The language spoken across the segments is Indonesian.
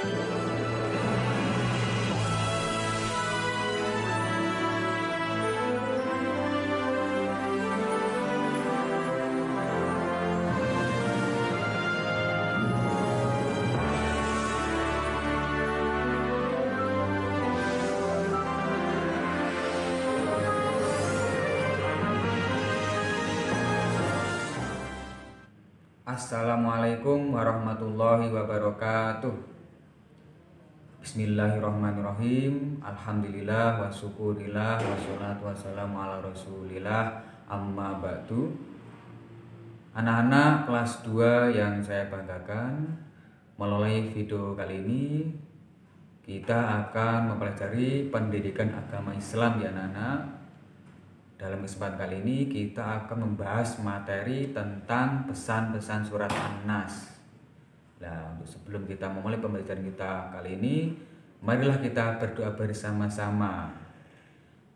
Assalamualaikum warahmatullahi wabarakatuh. Bismillahirrahmanirrahim. Alhamdulillah wa syukurillah wassalatu wassalamu ala rasulillah, amma ba'du. Anak-anak kelas 2 yang saya banggakan, melalui video kali ini kita akan mempelajari pendidikan agama Islam ya anak-anak. Dalam kesempatan kali ini kita akan membahas materi tentang pesan-pesan surat An-Nas. Nah, untuk sebelum kita memulai pembelajaran kita kali ini, marilah kita berdoa bersama-sama.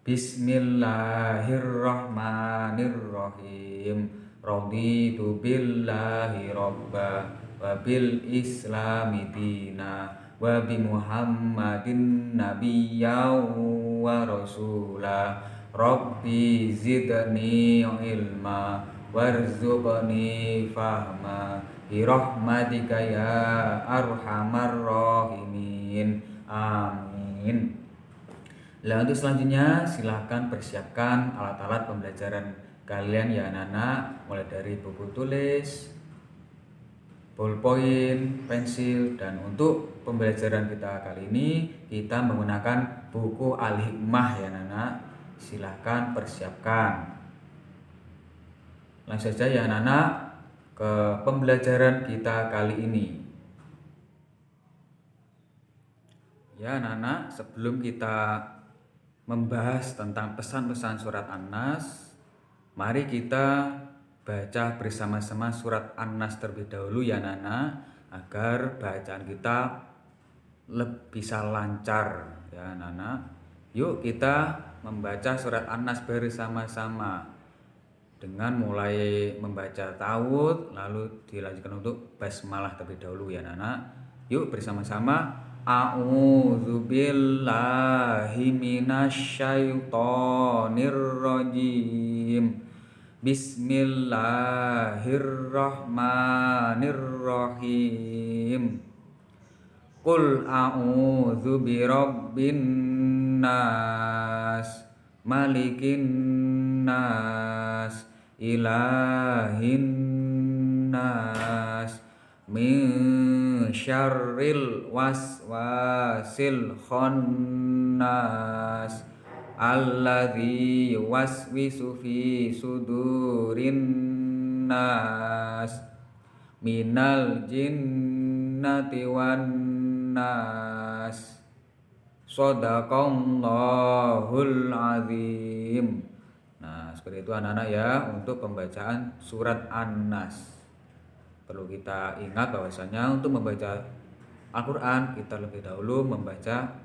Bismillahirrahmanirrahim. Raditu billahi robba wa bil islami dina wa bi Muhammadin nabiyyan wa rasulah. Rabbi zidni ilma warzuqni fahma birahmatika ya arhamar rahimin. Amin. Nah, untuk selanjutnya silahkan persiapkan alat-alat pembelajaran kalian ya anak-anak, mulai dari buku tulis, ballpoint, pensil, dan untuk pembelajaran kita kali ini kita menggunakan buku Al-Hikmah ya anak-anak. Silahkan persiapkan. Langsung saja ya anak-anak ke pembelajaran kita kali ini. Ya anak-anak, sebelum kita membahas tentang pesan-pesan surat An-Nas, mari kita baca bersama-sama surat An-Nas terlebih dahulu ya anak-anak, agar bacaan kita bisa lancar ya anak-anak. Yuk kita membaca surat An-Nas bersama-sama dengan mulai membaca ta'awudz, lalu dilanjutkan untuk basmalah terlebih dahulu ya anak-anak. Yuk bersama-sama. A'udzubillahi minasyaitonirrajim. Bismillahirrahmanirrahim. Qul a'udzu birabbin nas, malikin nas, ilahin nas, min syarril waswasil khannas, alladzi yuwaswisu fi sudurin nas, minal jinnati wan nas. Shadaqallahul azim. Nah, seperti itu anak-anak ya untuk pembacaan surat An-Nas. Perlu kita ingat bahwasanya untuk membaca Al-Qur'an kita lebih dahulu membaca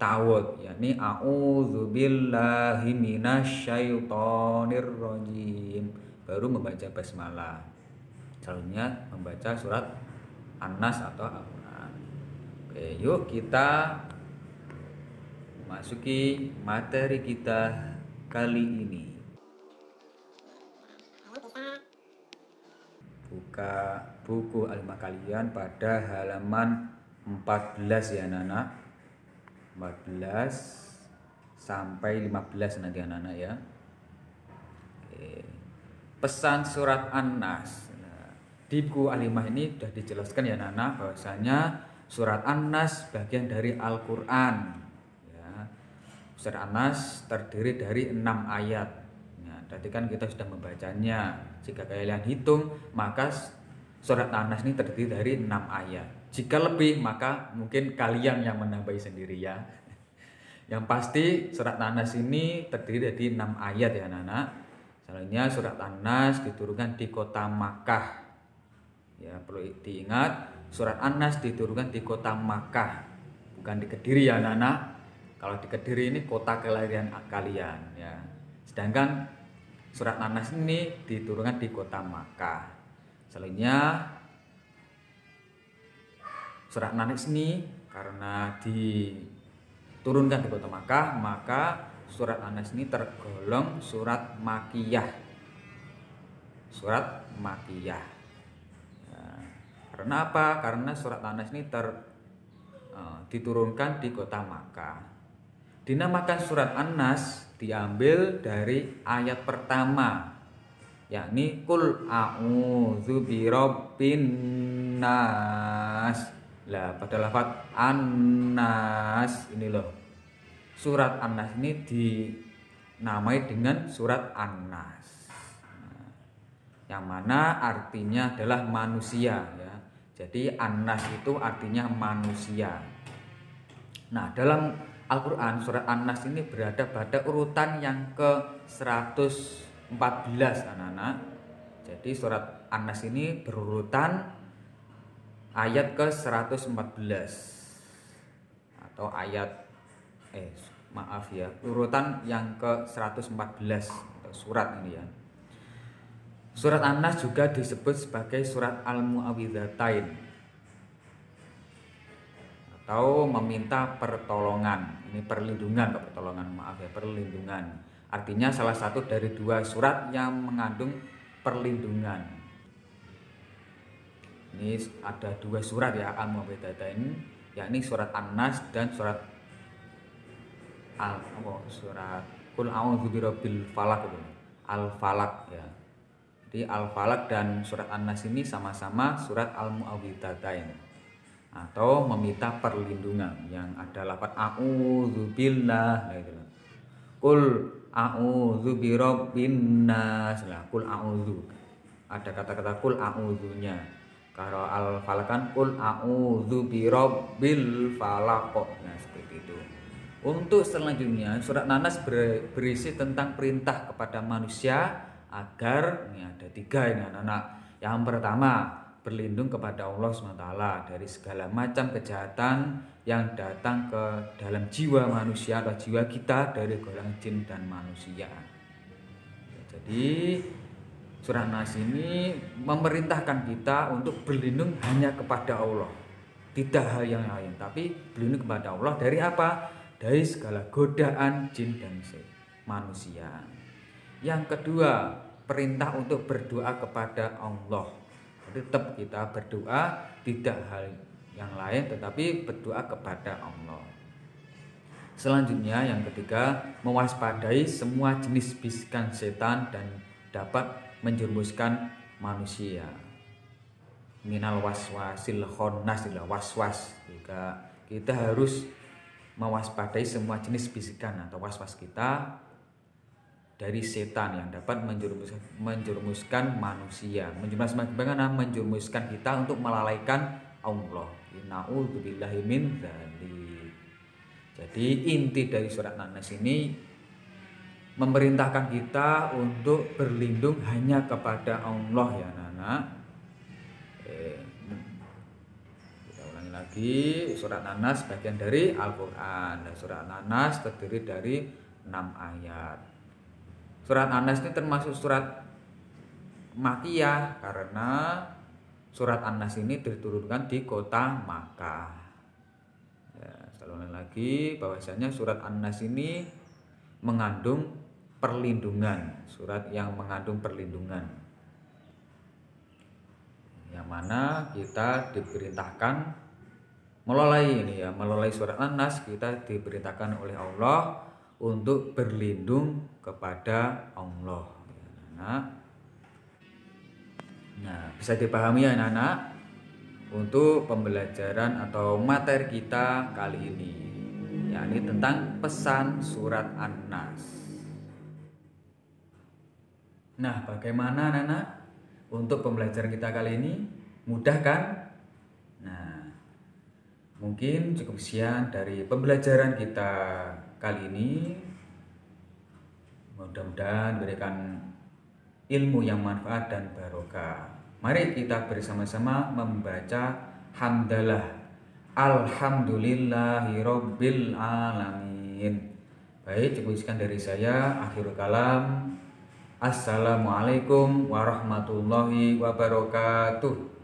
ta'awudz, yakni a'udzubillahi minasyaitonirrajim, baru membaca basmalah. Selanjutnya membaca surat An-Nas atau Al-Qur'an. Oke, yuk kita masuki materi kita kali ini. Buka buku Al-Hikmah kalian pada halaman 14 ya anak-anak. 14 sampai 15 nanti anak-anak ya. Oke. Pesan surat An-Nas. Di buku Al-Hikmah ini sudah dijelaskan ya anak-anak bahwasanya surat An-Nas bagian dari Al-Qur'an. Ya. Surat An-Nas terdiri dari 6 ayat. Nah, tadi kan kita sudah membacanya. Jika kalian hitung, maka surat An-Nas ini terdiri dari 6 ayat. Jika lebih, maka mungkin kalian yang menambahi sendiri ya. Yang pasti surat An-Nas ini terdiri dari 6 ayat ya anak-anak. Selanjutnya surat An-Nas diturunkan di kota Makkah. Ya, perlu diingat, surat An-Nas diturunkan di kota Makkah, bukan di Kediri ya anak-anak. Kalau di Kediri ini kota kelahiran kalian ya. Sedangkan surat An-Nas ini diturunkan di kota Makkah. Selanjutnya surat An-Nas ini karena diturunkan di kota Makkah, maka surat An-Nas ini tergolong surat Makkiyah. Surat Makkiyah. Ya, karena apa? Karena surat An-Nas ini diturunkan di kota Makkah. Dinamakan surat An-Nas diambil dari ayat pertama, yakni Qul a'udzu birabbin nas. Lah pada lafaz An-Nas ini loh, surat An-Nas ini dinamai dengan surat An-Nas, yang mana artinya adalah manusia ya. Jadi An-Nas itu artinya manusia. Nah, dalam Al-Quran surat An-Nas ini berada pada urutan yang ke-114 anak-anak. Jadi surat An-Nas ini berurutan ayat ke-114 atau urutan yang ke-114 surat ini ya. Surat An-Nas juga disebut sebagai surat Al-Mu'awwidzatain atau meminta pertolongan. Ini perlindungan, perlindungan. Artinya salah satu dari dua surat yang mengandung perlindungan. Ini ada dua surat ya, Al-Mu'awwidzatain, yakni surat An-Nas dan surat Qul a'udzu birabbil falaq itu. Al-Falaq ya. Jadi Al-Falaq dan surat An-Nas ini sama-sama surat Al-Mu'awwidzatain atau meminta perlindungan, yang ada lafaz a'udzu billah nah itu. Qul a'udzu birabbin nas. Lah qul a'udzu. Ada kata-kata qul a'udzunya. Kalau Al-Falaq kan qul a'udzu birabbil falaq. Nah, seperti itu. Untuk selanjutnya surat An-Nas berisi tentang perintah kepada manusia agar ini ada 3 ini anak-anak. Yang pertama, berlindung kepada Allah SWT dari segala macam kejahatan yang datang ke dalam jiwa manusia atau jiwa kita dari golongan jin dan manusia. Jadi surat An-Nas ini memerintahkan kita untuk berlindung hanya kepada Allah, tidak hal yang lain, tapi berlindung kepada Allah dari apa? Dari segala godaan jin dan manusia. Yang kedua, perintah untuk berdoa kepada Allah. Tetap kita berdoa, tidak hal yang lain tetapi berdoa kepada Allah. Selanjutnya yang ketiga, mewaspadai semua jenis bisikan setan dan dapat menjerumuskan manusia. Minal waswasil khannas, waswas. Jika kita harus mewaspadai semua jenis bisikan atau waswas kita dari setan yang dapat menjerumuskan manusia, menjerumuskan kita untuk melalaikan Allah. Na'udzubillahi min dzalik. Jadi inti dari surat An-Nas ini memerintahkan kita untuk berlindung hanya kepada Allah ya anak-anak. Kita ulangi lagi, surat An-Nas bagian dari Al-Quran, dan surat An-Nas terdiri dari 6 ayat. Surat An-Nas ini termasuk surat Makkiyah karena surat An-Nas ini diturunkan di kota Makkah. Ya, saya ulangi lagi bahwasanya surat An-Nas ini mengandung perlindungan, surat yang mengandung perlindungan, yang mana kita diperintahkan melalui surat An-Nas kita diperintahkan oleh Allah untuk berlindung kepada Allah. Nah, bisa dipahami ya anak-anak untuk pembelajaran atau materi kita kali ini, yakni tentang pesan surat An-Nas. Nah, bagaimana anak-anak untuk pembelajaran kita kali ini? Mudah kan? Nah, mungkin cukup sekian dari pembelajaran kita kali ini. Mudah-mudahan berikan ilmu yang manfaat dan barokah. Mari kita bersama-sama membaca hamdalah. Alhamdulillahirabbil alamin. Baik, cukup sekian dari saya. Akhirul kalam. Assalamualaikum warahmatullahi wabarakatuh.